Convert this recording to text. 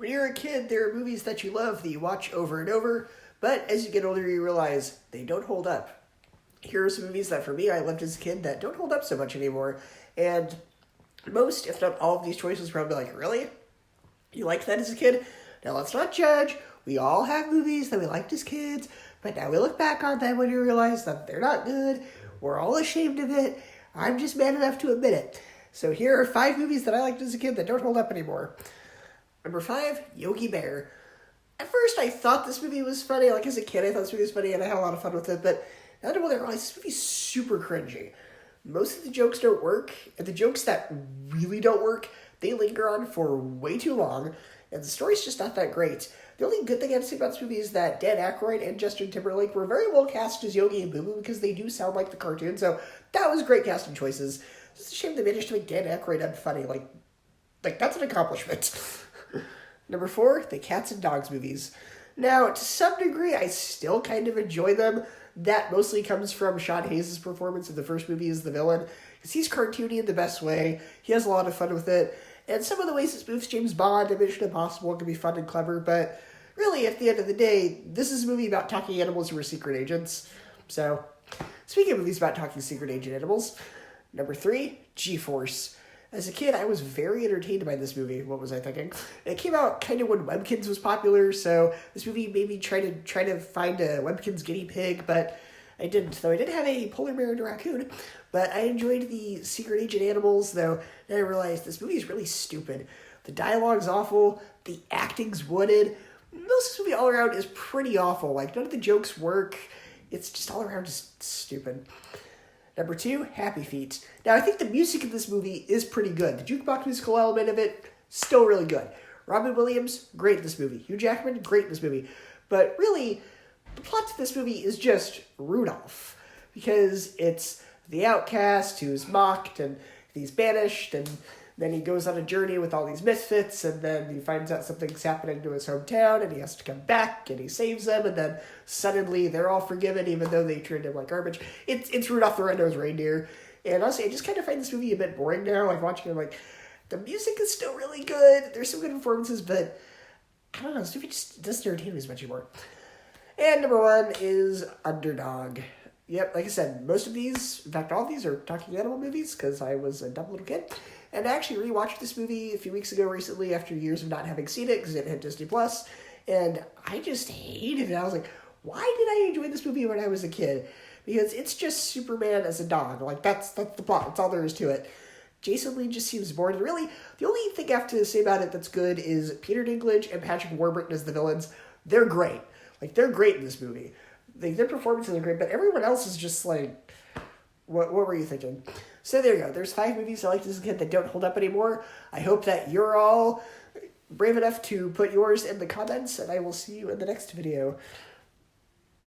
When you're a kid, there are movies that you love that you watch over and over, but as you get older, you realize they don't hold up. Here are some movies that, for me, I loved as a kid that don't hold up so much anymore. And most, if not all of these choices, are probably like, really? You liked that as a kid? Now, let's not judge. We all have movies that we liked as kids, but now we look back on them when we realize that they're not good. We're all ashamed of it. I'm just man enough to admit it. So here are 5 movies that I liked as a kid that don't hold up anymore. Number 5, Yogi Bear. At first, I thought this movie was funny. Like, as a kid, I thought this movie was funny, and I had a lot of fun with it. But now that I realize this movie's super cringy. Most of the jokes don't work, and the jokes that really don't work, they linger on for way too long, and the story's just not that great. The only good thing I have to say about this movie is that Dan Aykroyd and Justin Timberlake were very well cast as Yogi and Boo Boo because they do sound like the cartoon, so that was great casting choices. It's just a shame they managed to make Dan Aykroyd unfunny. Like that's an accomplishment. Number 4, the Cats and Dogs movies. Now, to some degree, I still kind of enjoy them. That mostly comes from Sean Hayes' performance in the first movie as the villain, because he's cartoony in the best way. He has a lot of fun with it, and some of the ways it spoofs James Bond and Mission Impossible can be fun and clever, but really, at the end of the day, this is a movie about talking animals who are secret agents. So, speaking of movies about talking secret agent animals, number 3, GForce. As a kid, I was very entertained by this movie. What was I thinking? It came out kind of when Webkinz was popular, so this movie made me try to find a Webkinz guinea pig, but I didn't. Though I did have a polar bear and a raccoon, but I enjoyed the secret agent animals, though then I realized this movie is really stupid. The dialogue's awful, the acting's wooden. Most of this movie all around is pretty awful. Like, none of the jokes work. It's just all around just stupid. Number 2, Happy Feet. Now, I think the music in this movie is pretty good. The jukebox musical element of it, still really good. Robin Williams, great in this movie. Hugh Jackman, great in this movie. But really, the plot to this movie is just Rudolph. Because it's the outcast who's mocked and he's banished, and then he goes on a journey with all these misfits, and then he finds out something's happening to his hometown, and he has to come back, and he saves them, and then suddenly they're all forgiven, even though they treated him like garbage. It's Rudolph the Red-Nosed Reindeer, and honestly, I just kind of find this movie a bit boring now. Like, watching it, like, the music is still really good, there's some good performances, but I don't know, this movie just doesn't entertain me as much anymore. And number 1 is Underdog. Yep, like I said, most of these, in fact, all of these are talking animal movies, because I was a dumb little kid. And I actually rewatched this movie a few weeks ago recently after years of not having seen it because it hit Disney+. And I just hated it. I was like, why did I enjoy this movie when I was a kid? Because it's just Superman as a dog. Like, that's the plot. That's all there is to it. Jason Lee just seems bored. And really, the only thing I have to say about it that's good is Peter Dinklage and Patrick Warburton as the villains. They're great. Like, they're great in this movie. Their performances are great, but everyone else is just like, what were you thinking? So there you go. There's 5 movies I liked as a kid that don't hold up anymore. I hope that you're all brave enough to put yours in the comments, and I will see you in the next video.